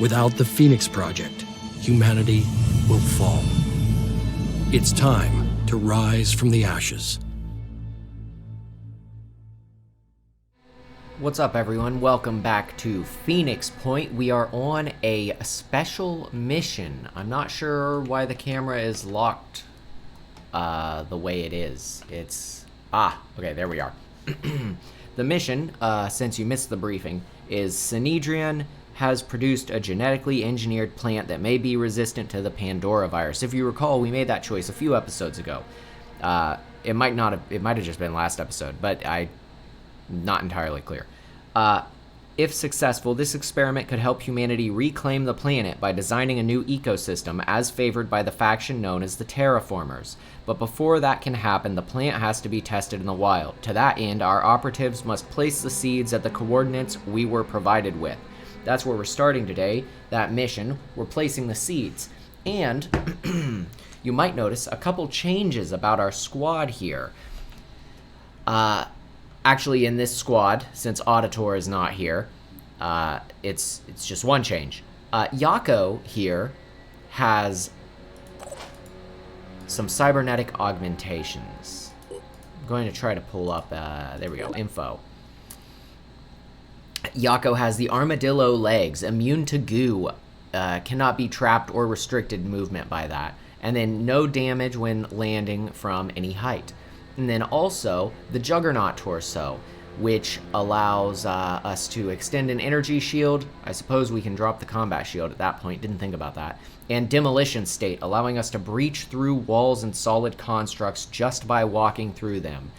Without the Phoenix Project, humanity will fall. It's time to rise from the ashes. What's up, everyone? Welcome back to Phoenix Point. We are on a special mission. I'm not sure why the camera is locked the way it is. Okay, there we are. The mission, since you missed the briefing, is Synedrion has produced a genetically engineered plant that may be resistant to the Pandora virus. If you recall, we made that choice a few episodes ago. It might have just been last episode, but I'm not entirely clear. If successful, this experiment could help humanity reclaim the planet by designing a new ecosystem as favored by the faction known as the Terraformers. But before that can happen, the plant has to be tested in the wild. To that end, our operatives must place the seeds at the coordinates we were provided with. That's where we're starting today, that mission. We're placing the seeds. And you might notice a couple changes about our squad here. Actually, in this squad, since Auditor is not here, it's just one change. Yako here has some cybernetic augmentations. I'm going to try to pull up, there we go, info. Yako has the armadillo legs, immune to goo, cannot be trapped or restricted movement by that, and then no damage when landing from any height. And then also the Juggernaut torso, which allows us to extend an energy shield. I suppose we can drop the combat shield at that point, didn't think about that. And demolition state, allowing us to breach through walls and solid constructs just by walking through them.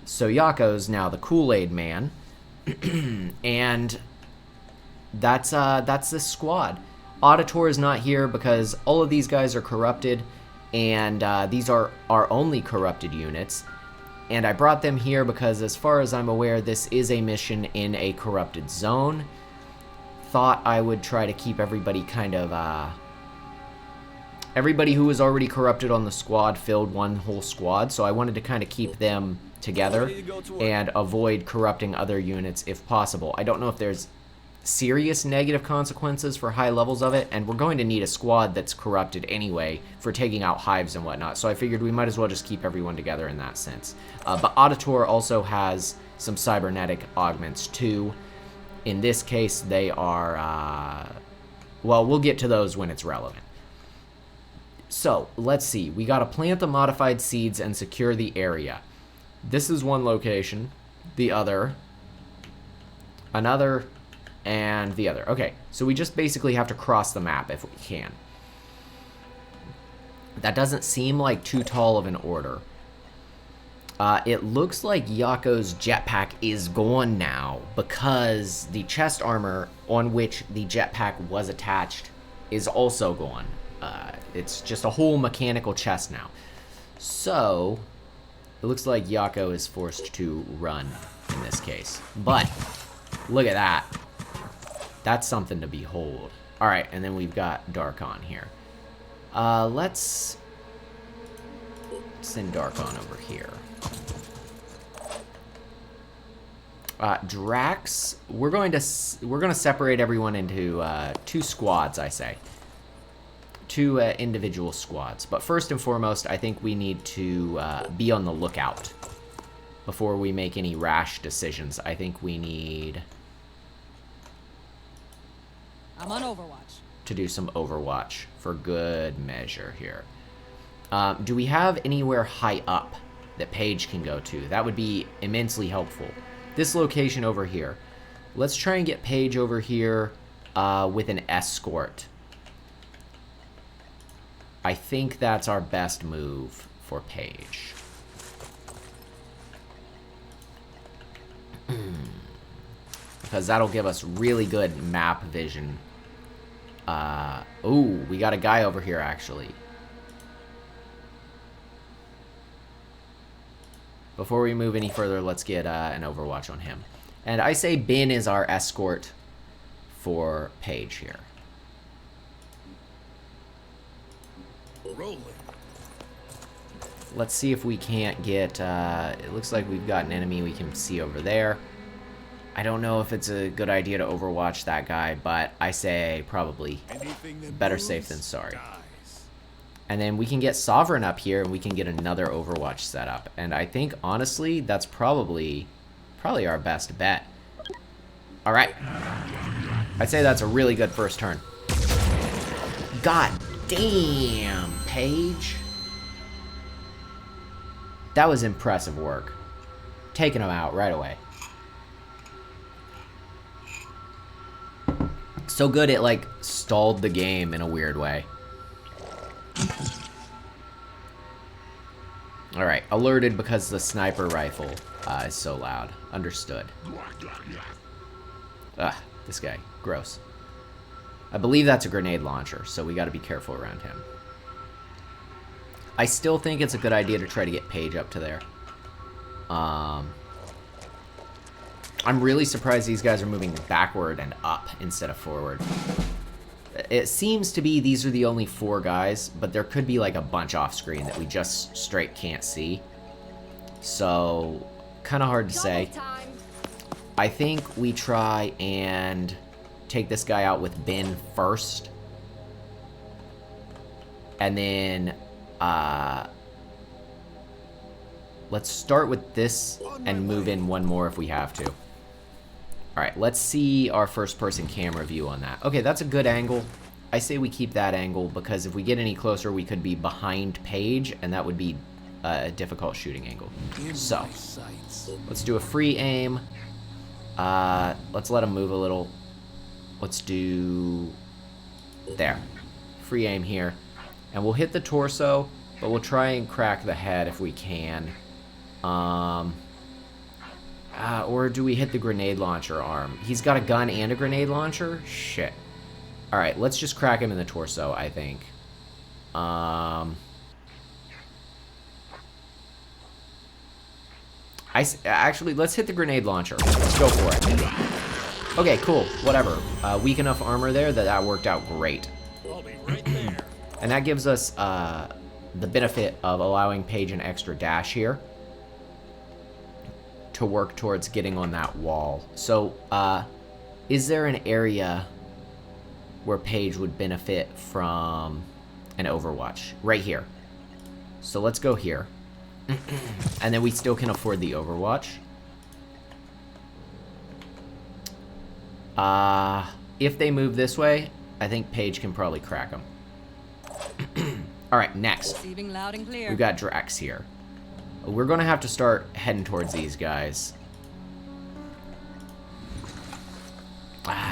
So Yako's now the Kool-Aid man. And that's this squad. Auditor is not here because all of these guys are corrupted, and these are our only corrupted units. And I brought them here because, as far as I'm aware, this is a mission in a corrupted zone. Thought I would try to keep everybody kind of everybody who was already corrupted on the squad filled one whole squad, so I wanted to kind of keep them together and avoid corrupting other units if possible. I don't know if there's serious negative consequences for high levels of it, and we're going to need a squad that's corrupted anyway for taking out hives and whatnot, so I figured we might as well just keep everyone together in that sense. But Auditor also has some cybernetic augments too. In this case, they are, well, we'll get to those when it's relevant. So, let's see. We gotta plant the modified seeds and secure the area. This is one location, the other, another, and the other. Okay, so we just basically have to cross the map if we can. That doesn't seem like too tall of an order. It looks like Yako's jetpack is gone now because the chest armor on which the jetpack was attached is also gone. It's just a whole mechanical chest now. So it looks like Yako is forced to run in this case. But look at that. That's something to behold. Alright, and then we've got Darkon here. Let's send Darkon over here. Drax, we're going to separate everyone into two squads, I say. Two individual squads. But first and foremost, I think we need to be on the lookout before we make any rash decisions. I think we need... I'm on Overwatch. To do some Overwatch for good measure here. Do we have anywhere high up that Paige can go to? That would be immensely helpful. This location over here. Let's try and get Paige over here with an escort. I think that's our best move for Paige. Because that'll give us really good map vision. Ooh, we got a guy over here, actually. Before we move any further, let's get an Overwatch on him. And I say Bin is our escort for Paige here. Rolling. Let's see if we can't get, it looks like we've got an enemy we can see over there. I don't know if it's a good idea to overwatch that guy, but I say probably better safe than sorry. And then we can get Sovereign up here, and we can get another Overwatch setup. And I think, honestly, that's probably our best bet. All right. I'd say that's a really good first turn. God damn, Paige. That was impressive work. Taking him out right away. So good it, like, stalled the game in a weird way. Alright, alerted because the sniper rifle is so loud. Understood. Ugh, this guy. Gross. I believe that's a grenade launcher, so we gotta be careful around him. I still think it's a good idea to try to get Paige up to there. I'm really surprised these guys are moving backward and up instead of forward. It seems to be these are the only 4 guys, but there could be like a bunch off screen that we just straight can't see. So, kind of hard to say. I think we try and take this guy out with Ben first. And then, let's start with this and move in one more if we have to. Alright, let's see our first-person camera view on that. Okay, that's a good angle. I say we keep that angle because if we get any closer, we could be behind Paige, and that would be a difficult shooting angle. So, let's do a free aim. Let's let him move a little. Let's do... there. Free aim here. And we'll hit the torso, but we'll try and crack the head if we can. Or do we hit the grenade launcher arm? He's got a gun and a grenade launcher? Shit. Alright, let's just crack him in the torso, I think. Actually, let's hit the grenade launcher. Let's go for it. Okay, cool. Whatever. Weak enough armor there that worked out great. I'll be right there. And that gives us the benefit of allowing Paige an extra dash here to work towards getting on that wall. So, is there an area where Paige would benefit from an Overwatch? Right here. So let's go here. And then we still can afford the Overwatch. If they move this way, I think Paige can probably crack them. Alright, next. Receiving loud and clear. We've got Drax here. We're going to have to start heading towards these guys.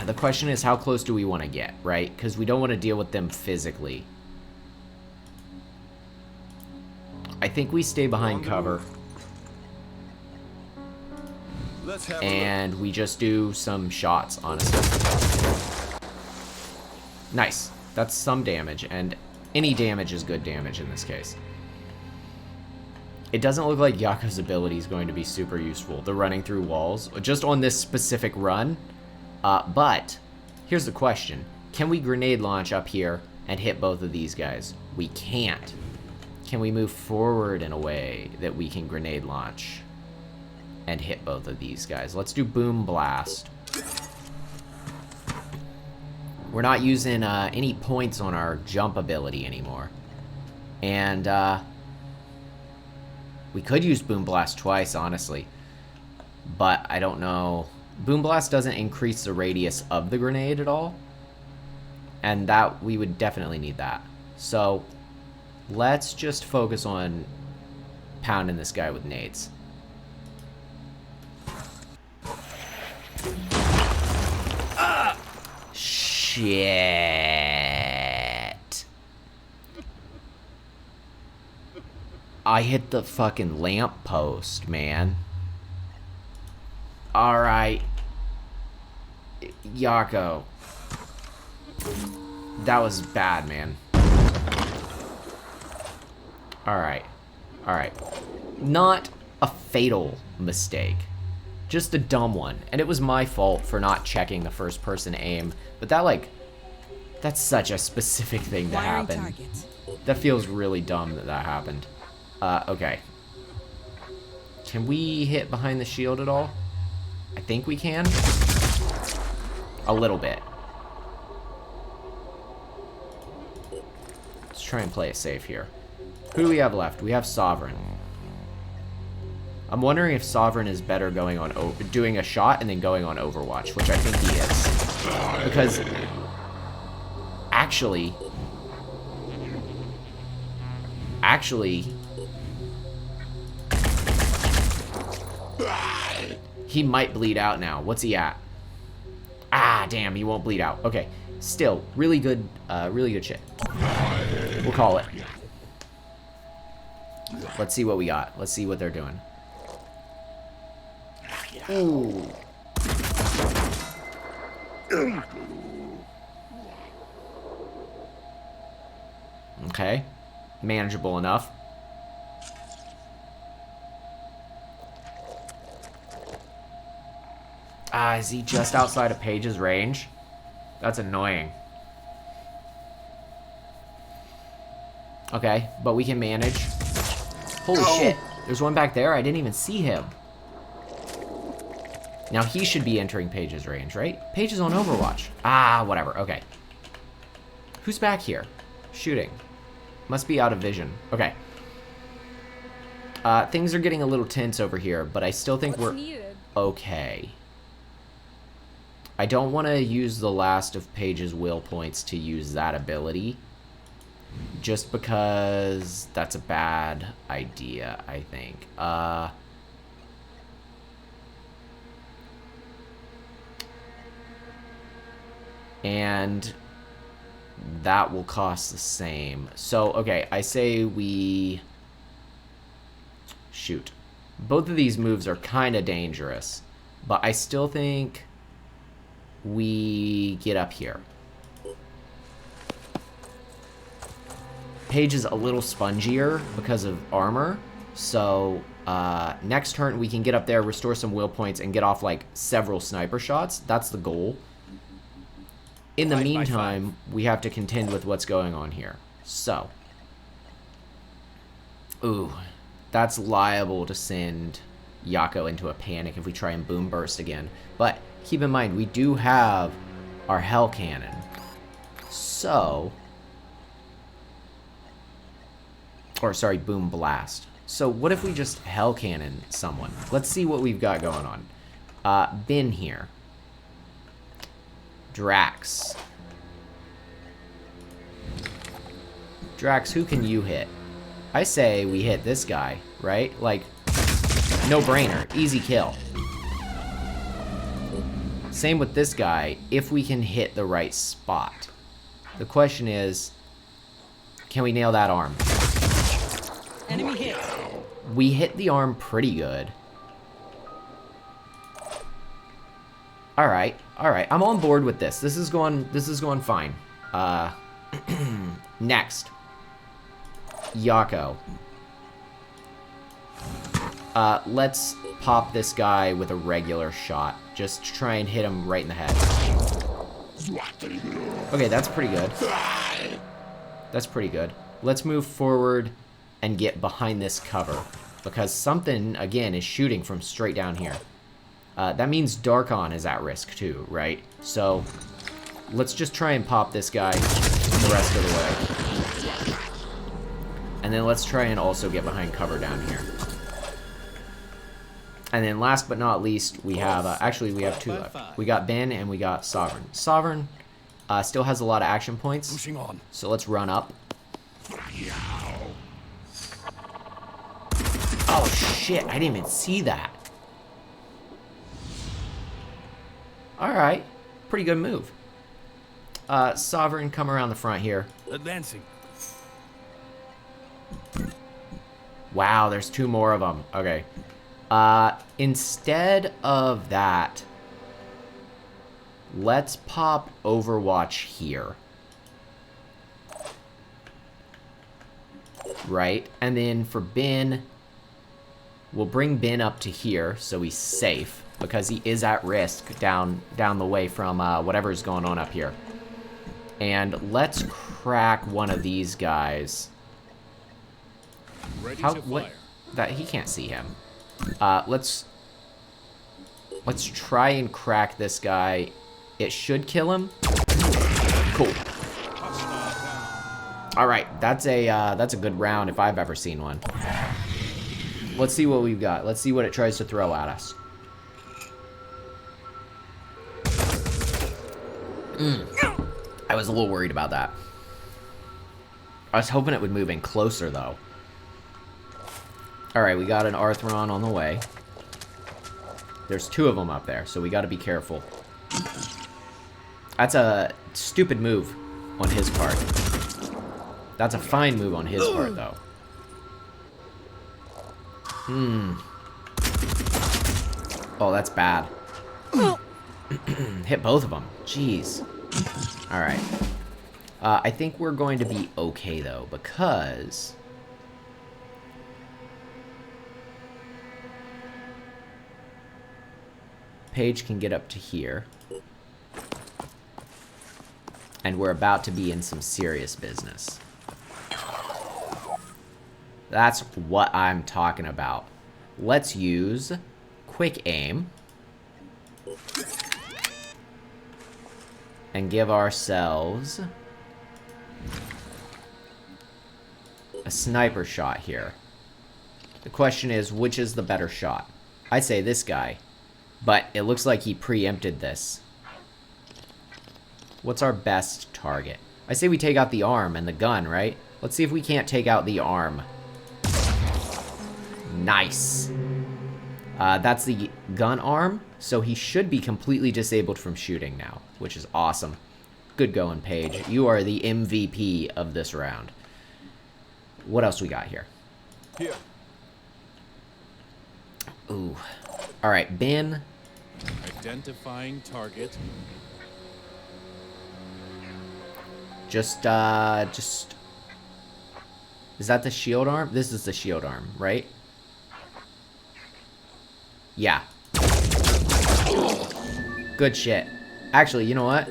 The question is, how close do we want to get, right? Because we don't want to deal with them physically. I think we stay behind cover. And we just do some shots, honestly. Nice. That's some damage, and any damage is good damage in this case. It doesn't look like Yako's ability is going to be super useful, the running through walls, just on this specific run. But, here's the question. Can we grenade launch up here and hit both of these guys? We can't. Can we move forward in a way that we can grenade launch and hit both of these guys? Let's do Boom Blast. We're not using any points on our jump ability anymore. And, we could use Boom Blast twice, honestly. But I don't know. Boom Blast doesn't increase the radius of the grenade at all. And that, we would definitely need that. So, let's just focus on pounding this guy with nades. Shit. I hit the fucking lamp post, man. Alright. Yako. That was bad, man. Alright. Alright. Not a fatal mistake. Just a dumb one. And it was my fault for not checking the first person aim. But that, like, that's such a specific thing to happen. That feels really dumb that that happened. Okay. Can we hit behind the shield at all? I think we can. A little bit. Let's try and play it safe here. Who do we have left? We have Sovereign. I'm wondering if Sovereign is better going on doing a shot and then going on Overwatch, which I think he is. Because actually he might bleed out now. What's he at? Ah, damn, he won't bleed out. Okay, still really good shit. We'll call it. Let's see what we got. Let's see what they're doing. Ooh. Okay. Manageable enough. Ah, is he just outside of Paige's range? That's annoying. Okay, but we can manage. Holy shit. There's one back there. I didn't even see him. Now he should be entering Paige's range, right? Paige is on Overwatch. Ah, whatever. Okay. Who's back here? Shooting. Must be out of vision. Okay. Things are getting a little tense over here, but I still think we're okay. I don't want to use the last of Paige's will points to use that ability. Just because that's a bad idea, I think. And that will cost the same. So, okay, I say we... Shoot. Both of these moves are kind of dangerous, but I still think we get up here. Paige is a little spongier because of armor, so next turn we can get up there, restore some will points, and get off like several sniper shots. That's the goal. In the meantime, we have to contend with what's going on here. So, ooh, that's liable to send Yako into a panic if we try and boom burst again. But keep in mind, we do have our hell cannon. So, or sorry, boom blast. So what if we just hell cannon someone? Let's see what we've got going on. Ben here. Drax. Drax, who can you hit? I say we hit this guy, right? Like, no brainer, easy kill. Same with this guy, if we can hit the right spot. The question is, can we nail that arm? Enemy hit. We hit the arm pretty good. Alright, alright. I'm on board with this. This is going fine. Next. Yako. Let's pop this guy with a regular shot. Just try and hit him right in the head. Okay, that's pretty good. That's pretty good. Let's move forward and get behind this cover. Because something, again, is shooting from straight down here. That means Darkon is at risk too, right? So, let's just try and pop this guy the rest of the way. And then let's try and also get behind cover down here. And then last but not least, we have, actually we have two left. We got Ben and we got Sovereign. Sovereign still has a lot of action points. Pushing on. So let's run up. Oh shit, I didn't even see that. Alright, pretty good move. Sovereign, come around the front here. Advancing. Wow, there's two more of them. Okay. Instead of that, let's pop Overwatch here. Right? And then for Ben, we'll bring Ben up to here so he's safe, because he is at risk down the way from whatever's going on up here. And let's crack one of these guys. Ready How, to what? fire. That he can't see him. Let's Let's try and crack this guy. It should kill him. Cool. All right, that's a good round if I've ever seen one. Let's see what we've got. Let's see what it tries to throw at us. I was a little worried about that. I was hoping it would move in closer, though. All right, we got an Arthron on the way. There's 2 of them up there, so we got to be careful. That's a stupid move on his part. That's a fine move on his part, though. Oh, that's bad. Hit both of them. Jeez. All right. I think we're going to be okay, though, because... Paige can get up to here. And we're about to be in some serious business. That's what I'm talking about. Let's use quick aim. And give ourselves a sniper shot here. The question is, which is the better shot? I say this guy, but it looks like he preempted this. What's our best target? I say we take out the arm and the gun, right? Let's see if we can't take out the arm. Nice. That's the gun arm, so he should be completely disabled from shooting now, which is awesome. Good going, Paige. You are the MVP of this round. What else we got here? Here. Ooh. All right, Ben. Identifying target. Just... Is that the shield arm? This is the shield arm, right? Yeah. Good shit. Actually, you know what?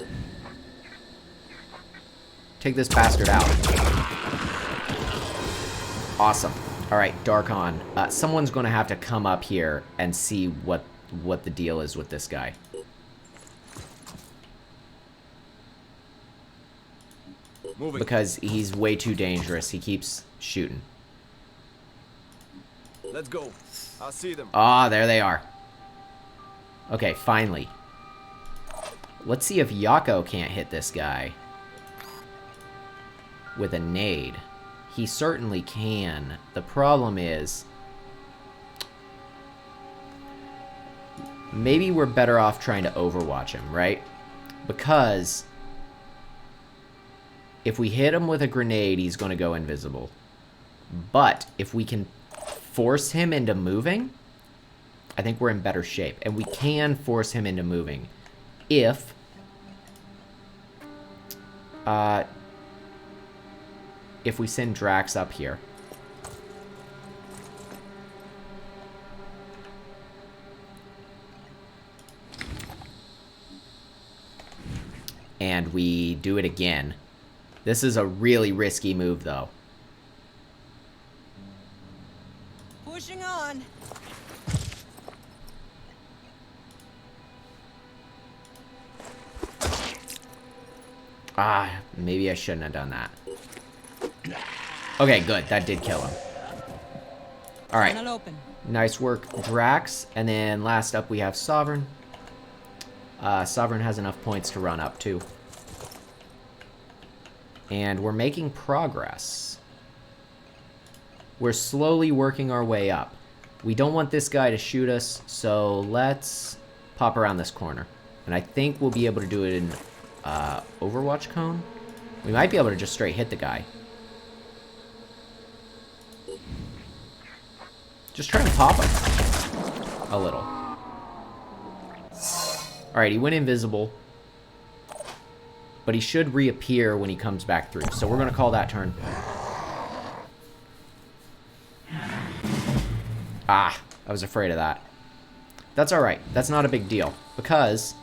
Take this bastard out. Awesome. Alright, Darkon. Someone's gonna have to come up here and see what the deal is with this guy. Moving. Because he's way too dangerous. He keeps shooting. Let's go. I'll see them. Ah, there they are. Okay, finally. Let's see if Yako can't hit this guy with a nade. He certainly can. The problem is, maybe we're better off trying to overwatch him, right? Because if we hit him with a grenade, he's going to go invisible. But if we can force him into moving, I think we're in better shape. And we can force him into moving if we send Drax up here. And we do it again. This is a really risky move, though. Pushing on. Ah, maybe I shouldn't have done that. Okay, good. That did kill him. Alright. Tunnel open. Nice work, Drax. And then last up we have Sovereign. Sovereign has enough points to run up, too. And we're making progress. We're slowly working our way up. We don't want this guy to shoot us, so let's pop around this corner. And I think we'll be able to do it in Overwatch Cone. We might be able to just straight hit the guy. Just try and pop him a little. Alright, he went invisible. But he should reappear when he comes back through. So we're going to call that turn. Ah, I was afraid of that. That's alright. That's not a big deal. Because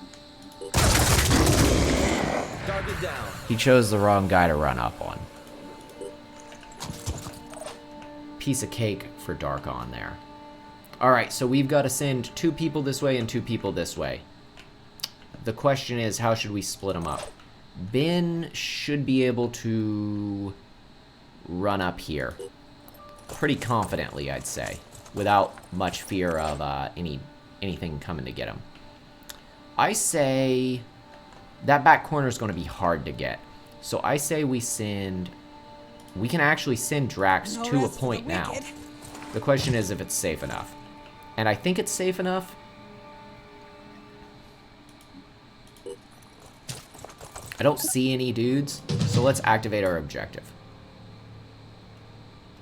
Target down. he chose the wrong guy to run up on. Piece of cake for Darkon there. Alright, so we've got to send 2 people this way and 2 people this way. The question is, how should we split them up? Ben should be able to run up here. Pretty confidently, I'd say. Without much fear of anything coming to get him. I say that back corner is going to be hard to get. So I say we send... We can actually send Drax No to a rest for point the now. wicked. The question is if it's safe enough. And I think it's safe enough. I don't see any dudes, so let's activate our objective.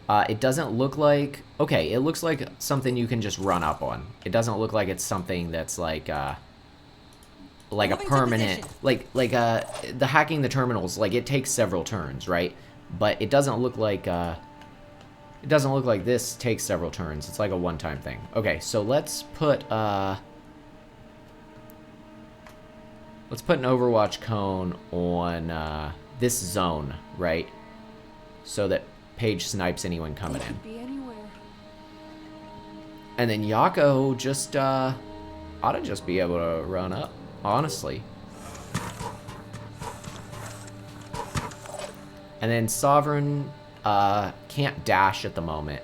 It doesn't look like... Okay, it looks like something you can just run up on. It doesn't look like it's something that's like a Moving to permanent... position. The hacking the terminals, like, it takes several turns, right? But it doesn't look like... It doesn't look like this takes several turns. It's like a one-time thing. Okay, so let's put... Let's put an Overwatch cone on this zone, right? So that Paige snipes anyone coming in. Be anywhere. And then Yako just, ought to just be able to run up, honestly. And then Sovereign, can't dash at the moment,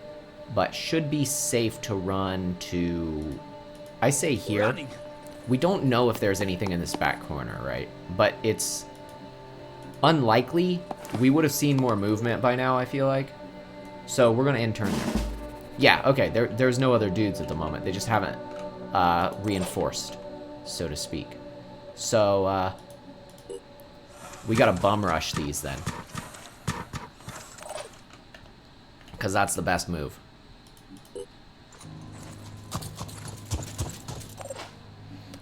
but should be safe to run to, I say here. Running. We don't know if there's anything in this back corner, right? But it's unlikely. We would have seen more movement by now, I feel like. So we're going to intern there. Yeah, okay, there's no other dudes at the moment. They just haven't reinforced, so to speak. So, we got to bum rush these then. Because that's the best move.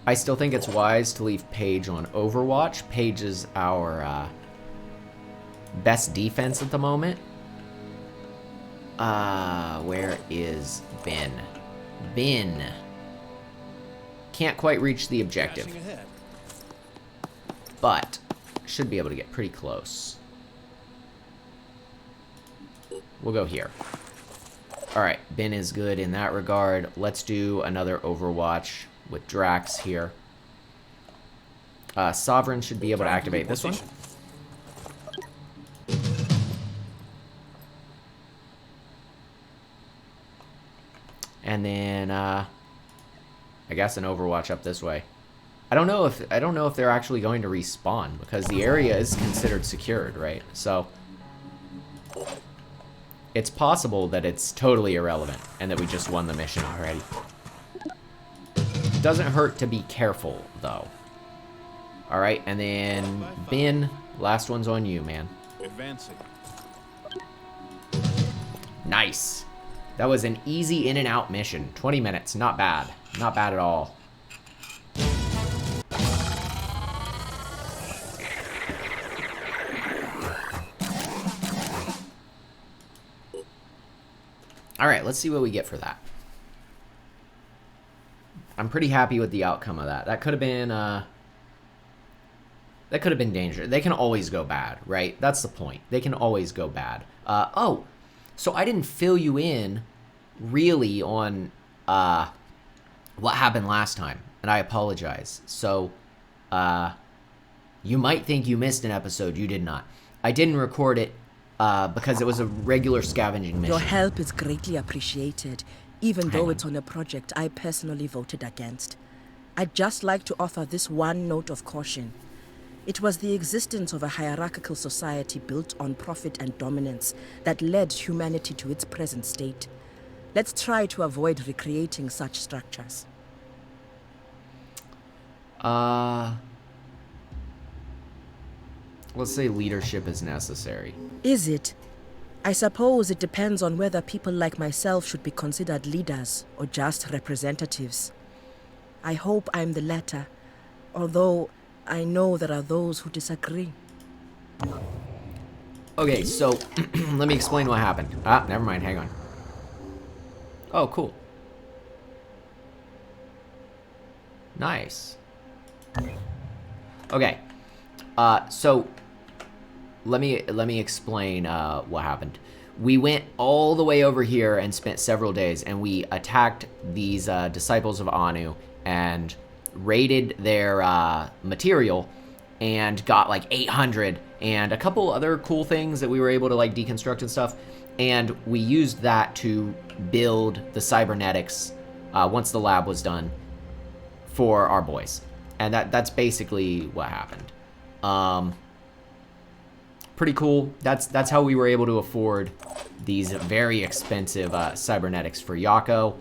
I still think it's wise to leave Paige on Overwatch. Paige is our best defense at the moment. Where is Ben? Ben. Can't quite reach the objective, Dashing ahead. but should be able to get pretty close. We'll go here. Alright, Ben is good in that regard. Let's do another Overwatch with Drax here. Sovereign should be able to activate this one. And then I guess an Overwatch up this way. I don't know if they're actually going to respawn because the area is considered secured, right? So it's possible that it's totally irrelevant and that we just won the mission already. Doesn't hurt to be careful, though. Alright, and then Ben, last one's on you, man. Advancing. Nice. That was an easy in and out mission. 20 minutes, not bad. Not bad at all. Alright, let's see what we get for that. I'm pretty happy with the outcome of that. That could have been, dangerous. They can always go bad, right? That's the point. They can always go bad. Oh, so I didn't fill you in, really, on, what happened last time. And I apologize. So, you might think you missed an episode. You did not. I didn't record it, because it was a regular scavenging mission. Your help is greatly appreciated, even though it's on a project I personally voted against. I'd just like to offer this one note of caution. It was the existence of a hierarchical society built on profit and dominance that led humanity to its present state. Let's try to avoid recreating such structures. Let's say leadership is necessary. Is it? I suppose it depends on whether people like myself should be considered leaders or just representatives. I hope I'm the latter, although I know there are those who disagree. Okay, so let me explain what happened. Ah, never mind, hang on. Oh, cool. Nice. Okay. So let me explain what happened. we went all the way over here and spent several days, and we attacked these disciples of Anu and raided their material and got like 800 and a couple other cool things that we were able to like deconstruct and stuff. And we used that to build the cybernetics once the lab was done for our boys. And that's basically what happened. Pretty cool. That's how we were able to afford these very expensive cybernetics for Yako.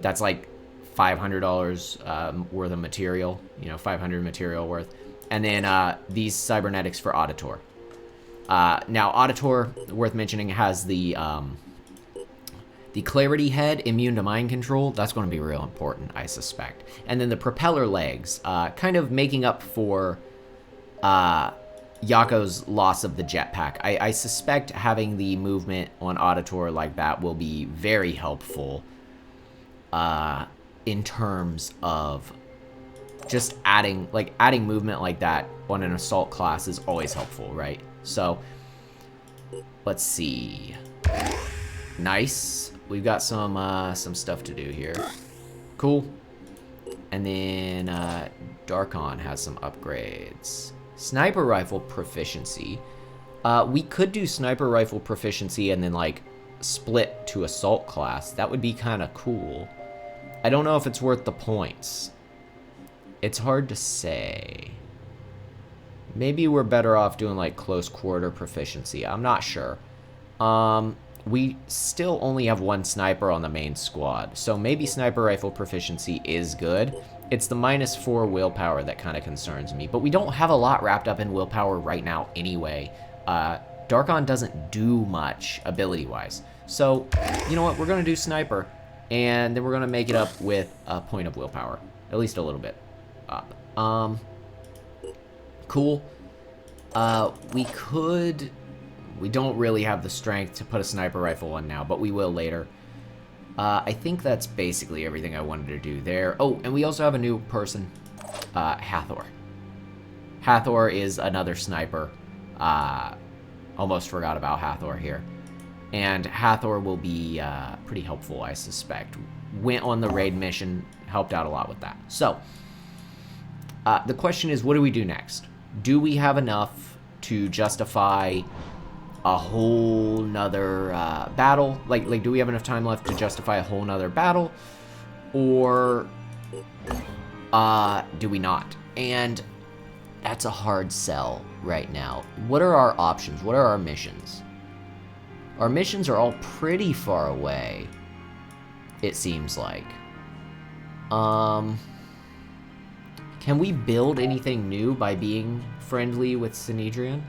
That's like $500 worth of material, 500 material worth. And then these cybernetics for Auditor. Now, Auditor, worth mentioning, has the Clarity Head, immune to mind control. That's going to be real important, I suspect. And then the propeller legs, kind of making up for Yako's loss of the jetpack. I suspect having the movement on Auditor like that will be very helpful in terms of just adding movement like that on an assault class is always helpful, right? So, let's see. Nice. We've got some stuff to do here. Cool. And then Darkon has some upgrades. Sniper rifle proficiency. We could do sniper rifle proficiency and then like split to assault class. That would be kind of cool. I don't know if it's worth the points. It's hard to say. Maybe we're better off doing like close quarter proficiency. I'm not sure. We still only have one sniper on the main squad, so maybe sniper rifle proficiency is good. It's the -4 willpower that kind of concerns me, but we don't have a lot wrapped up in willpower right now anyway. Darkon doesn't do much ability-wise. So, you know what? We're going to do sniper, and then we're going to make it up with a point of willpower. At least a little bit up. Cool. We don't really have the strength to put a sniper rifle on now, but we will later. I think that's basically everything I wanted to do there. Oh, and we also have a new person, Hathor. Hathor is another sniper. Almost forgot about Hathor here. And Hathor will be pretty helpful, I suspect. Went on the raid mission, helped out a lot with that. So, the question is, what do we do next? Do we have enough to justify a whole nother battle? Like, do we have enough time left to justify a whole nother battle? Or do we not? And that's a hard sell right now. What are our options? What are our missions? Our missions are all pretty far away, it seems like. Can we build anything new by being friendly with Synedrian?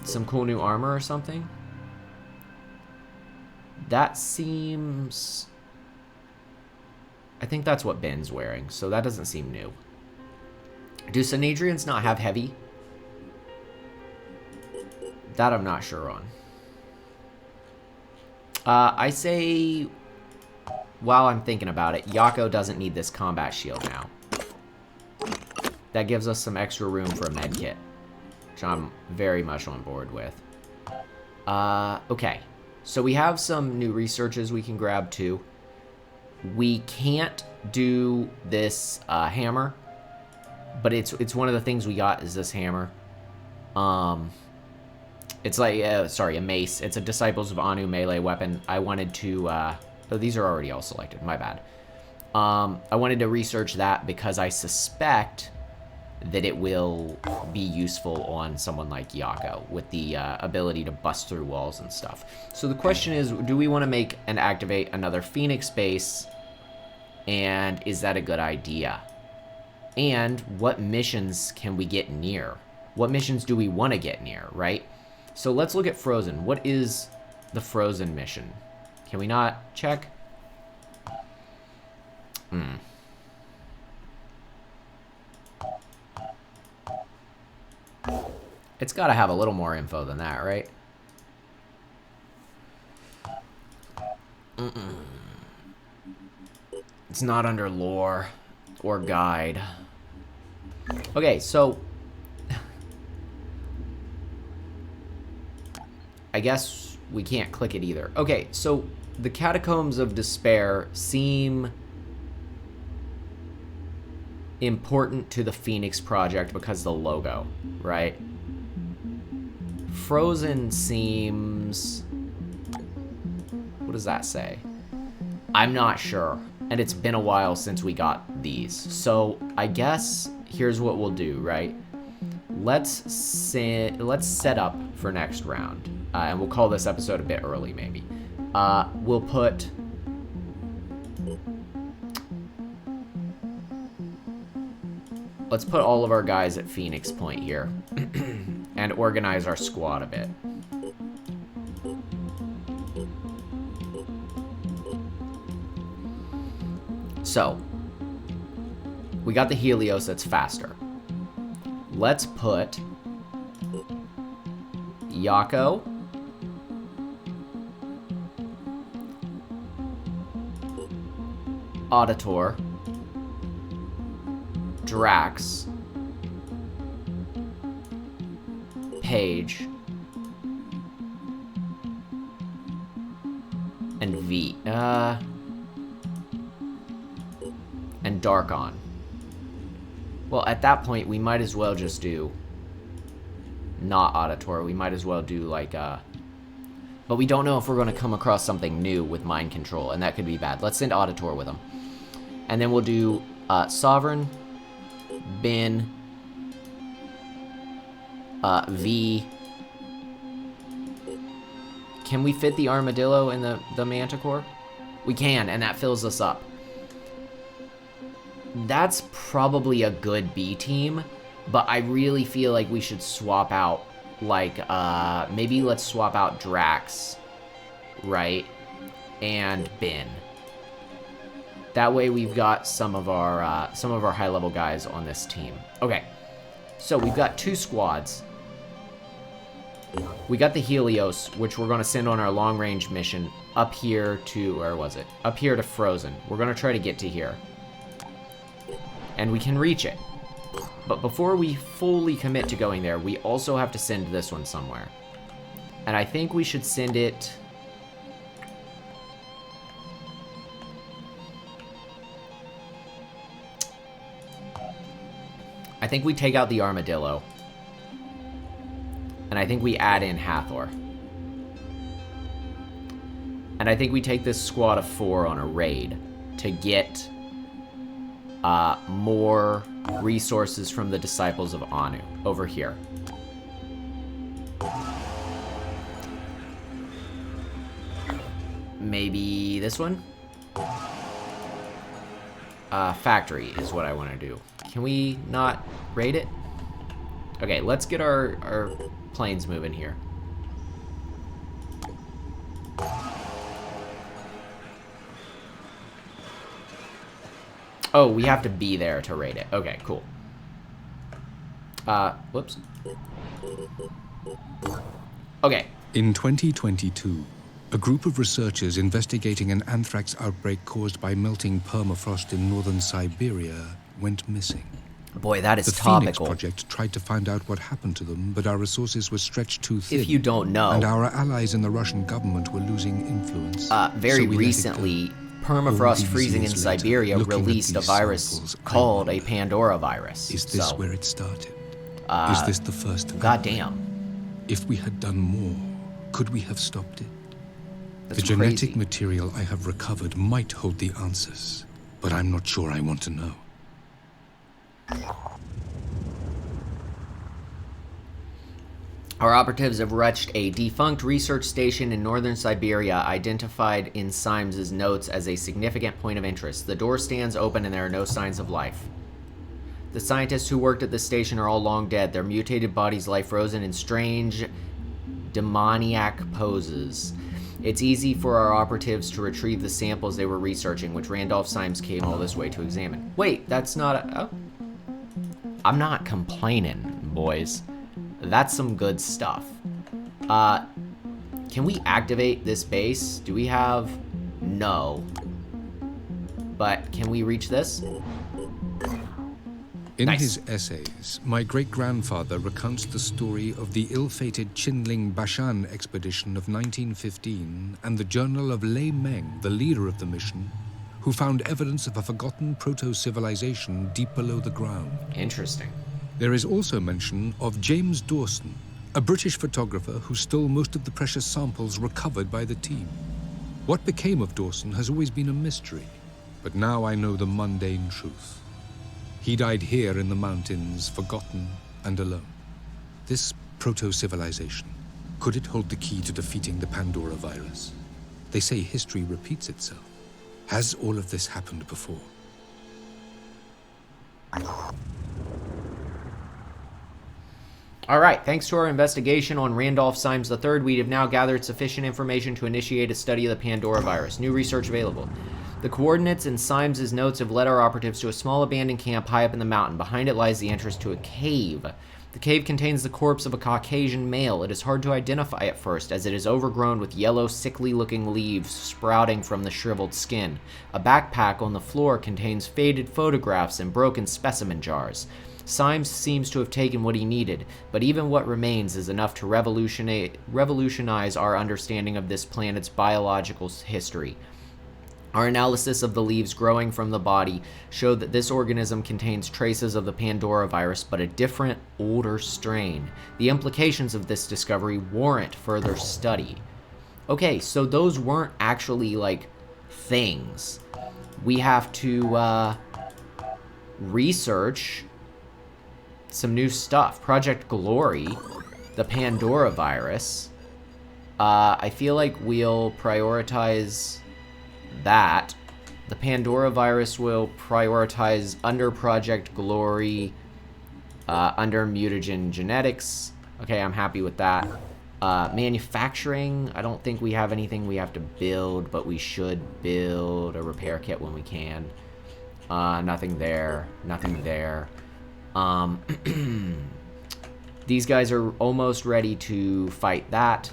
Some cool new armor or something? That seems... I think that's what Ben's wearing, so that doesn't seem new. Do Synedrians not have heavy? That I'm not sure on. I say, while I'm thinking about it, Yako doesn't need this combat shield now. That gives us some extra room for a med kit, which I'm very much on board with. Okay, so we have some new researches we can grab too. We can't do this hammer, but it's one of the things we got is this hammer. It's like, sorry, a mace. It's a Disciples of Anu melee weapon. I wanted to, oh, these are already all selected, my bad. I wanted to research that because I suspect that it will be useful on someone like Yako with the ability to bust through walls and stuff. So the question is, do we want to make and activate another Phoenix base? And is that a good idea? And what missions can we get near? What missions do we want to get near, right? So let's look at Frozen. What is the Frozen mission? Can we not check? It's got to have a little more info than that, right? It's not under lore or guide. Okay, so I guess we can't click it either. Okay, so the Catacombs of Despair seem important to the Phoenix Project because of the logo, right? Frozen seems... What does that say? I'm not sure, and it's been a while since we got these. So I guess here's what we'll do, right? Let's set up for next round, and we'll call this episode a bit early, maybe. We'll put... Let's put all of our guys at Phoenix Point here, and organize our squad a bit. So, we got the Helios that's faster. Let's put Yako, Auditor, Drax, Paige, and V. And Darkon. Well, at that point, we might as well just do not Auditor. We might as well do like but we don't know if we're going to come across something new with mind control, and that could be bad. Let's send Auditor with him. And then we'll do Sovereign, Bin, V. Can we fit the Armadillo in the Manticore? We can, and that fills us up. That's probably a good B team, but I really feel like we should swap out, like, maybe let's swap out Drax, right, and Bin. That way we've got some of our high-level guys on this team. Okay, so we've got 2 squads. We got the Helios, which we're going to send on our long-range mission up here to, where was it? Up here to Frozen. We're going to try to get to here. And we can reach it. But before we fully commit to going there, we also have to send this one somewhere. And I think we should send it... I think we take out the Armadillo. And I think we add in Hathor. And I think we take this squad of 4 on a raid to get more resources from the Disciples of Anu over here. Maybe this one? Factory is what I want to do. Can we not raid it? Okay, let's get our planes moving here. Oh, we have to be there to raid it. Okay, cool. Whoops. Okay. In 2022, a group of researchers investigating an anthrax outbreak caused by melting permafrost in northern Siberia went missing. Boy, that is the topical. Phoenix Project tried to find out what happened to them, but our resources were stretched too thin. If you don't know, and our allies in the Russian government were losing influence. Very recently, permafrost freezing in Siberia released a virus called a Pandora virus. Is this where it started? Is this the first? Goddamn. If we had done more, could we have stopped it? That's the genetic crazy. material I have recovered might hold the answers, but I'm not sure I want to know. Our operatives have reached a defunct research station in northern Siberia, identified in Symes' notes as a significant point of interest. The door stands open and there are no signs of life. The scientists who worked at the station are all long dead, their mutated bodies lie frozen in strange, demoniac poses. It's easy for our operatives to retrieve the samples they were researching, which Randolph Symes came all this way to examine. Wait, that's not a... Oh. I'm not complaining, boys. That's some good stuff. Can we activate this base? Do we have... No. But can we reach this? In Nice. his essays, my great-grandfather recounts the story of the ill-fated Qinling Bashan expedition of 1915 and the journal of Lei Meng, the leader of the mission, who found evidence of a forgotten proto-civilization deep below the ground. Interesting. There is also mention of James Dawson, a British photographer who stole most of the precious samples recovered by the team. What became of Dawson has always been a mystery, but now I know the mundane truth. He died here in the mountains, forgotten and alone. This proto-civilization, could it hold the key to defeating the Pandora virus? They say history repeats itself. Has all of this happened before? All right, thanks to our investigation on Randolph Symes III, we have now gathered sufficient information to initiate a study of the Pandora virus. New research available. The coordinates in Symes' notes have led our operatives to a small abandoned camp high up in the mountain. Behind it lies the entrance to a cave. The cave contains the corpse of a Caucasian male. It is hard to identify at first, as it is overgrown with yellow, sickly-looking leaves sprouting from the shriveled skin. A backpack on the floor contains faded photographs and broken specimen jars. Symes seems to have taken what he needed, but even what remains is enough to revolutionize our understanding of this planet's biological history. Our analysis of the leaves growing from the body showed that this organism contains traces of the Pandora virus, but a different, older strain. The implications of this discovery warrant further study. Okay, so those weren't actually, like, things. We have to, research some new stuff. Project Glory, the Pandora virus. I feel like we'll prioritize that. The Pandora virus will prioritize under Project Glory, under mutagen genetics. Okay, I'm happy with that. Manufacturing, I don't think we have anything we have to build, but we should build a repair kit when we can. Nothing there, nothing there. These guys are almost ready to fight that.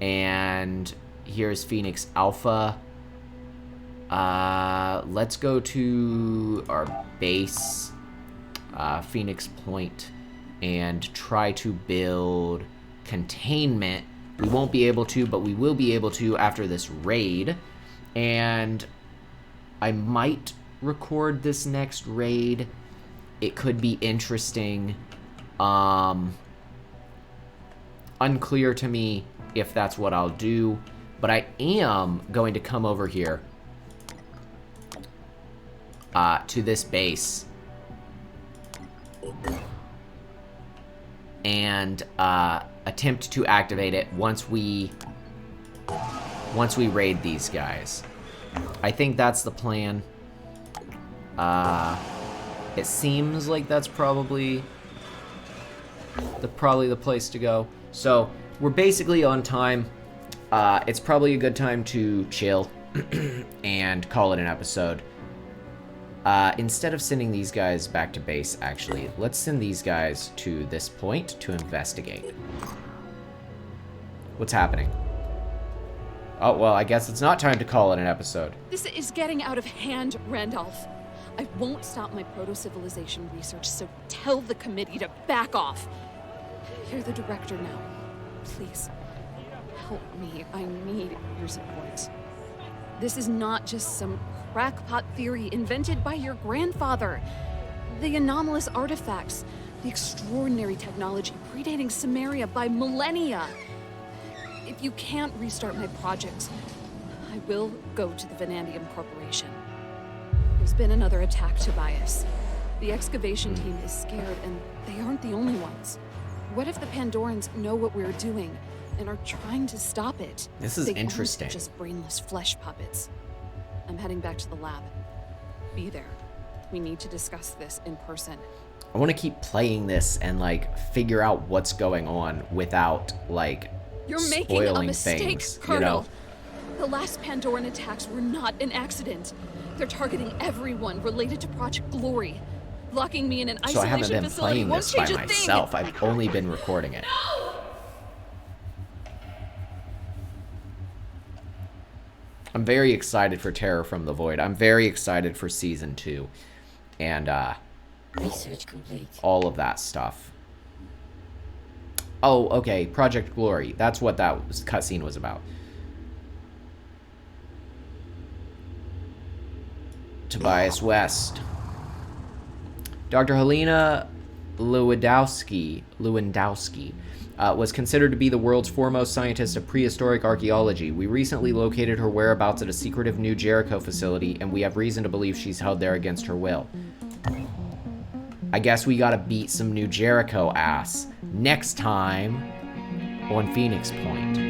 And here's Phoenix Alpha. Let's go to our base, Phoenix Point, and try to build containment. We won't be able to, but we will be able to after this raid. And I might record this next raid. It could be interesting. Unclear to me if that's what I'll do, but I am going to come over here to this base and attempt to activate it once we raid these guys. I think that's the plan. It seems like that's probably the place to go. So we're basically on time. It's probably a good time to chill and call it an episode. Instead of sending these guys back to base, actually, let's send these guys to this point to investigate. What's happening? Oh, well, I guess it's not time to call it an episode. This is getting out of hand, Randolph. I won't stop my proto-civilization research, so tell the committee to back off. You're the director now. Please, help me. I need your support. This is not just some crackpot theory invented by your grandfather. The anomalous artifacts, the extraordinary technology predating Samaria by millennia. If you can't restart my projects, I will go to the Vanadium Corporation. There's been another attack, Tobias. The excavation team is scared, and they aren't the only ones. What if the Pandorans know what we're doing and are trying to stop it? This is interesting. They aren't just brainless flesh puppets. I'm heading back to the lab. Be there. We need to discuss this in person. I want to keep playing this and, like, figure out what's going on without, like, You're making a mistake, things, Colonel. You know? The last Pandoran attacks were not an accident. They're targeting everyone related to Project Glory. Locking me in an So I isolation haven't been facility playing won't this by change a thing. myself. I've only been recording it. I'm very excited for Terror from the Void. I'm very excited for Season 2. And, Research complete. All of that stuff. Oh, okay. Project Glory. That's what that cutscene was about. Tobias West. Dr. Helena Lewandowski was considered to be the world's foremost scientist of prehistoric archaeology. We recently located her whereabouts at a secretive New Jericho facility, and we have reason to believe she's held there against her will. I guess we gotta beat some New Jericho ass next time on Phoenix Point.